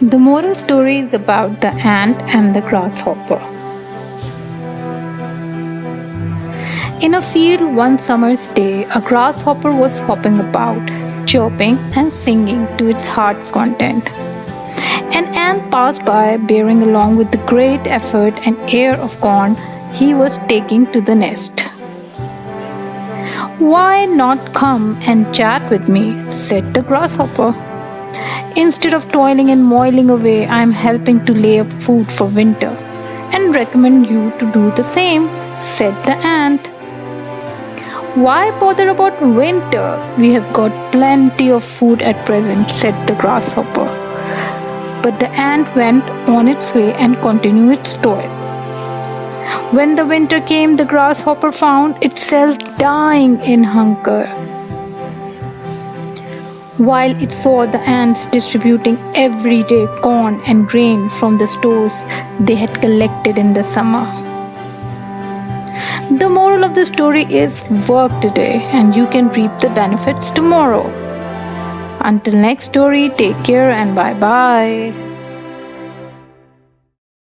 The moral story is about the ant and the grasshopper. In a field one summer's day, a grasshopper was hopping about, chirping and singing to its heart's content. An ant passed by, bearing along with the great effort an ear of corn he was taking to the nest. "Why not come and chat with me?" said the grasshopper. "Instead of toiling and moiling away, I am helping to lay up food for winter, and recommend you to do the same," said the ant. "Why bother about winter? We have got plenty of food at present," said the grasshopper. But the ant went on its way and continued its toil. When the winter came, the grasshopper found itself dying in hunger, while it saw the ants distributing every day corn and grain from the stores they had collected in the summer. The moral of the story is work today and you can reap the benefits tomorrow. Until next story, take care and bye bye.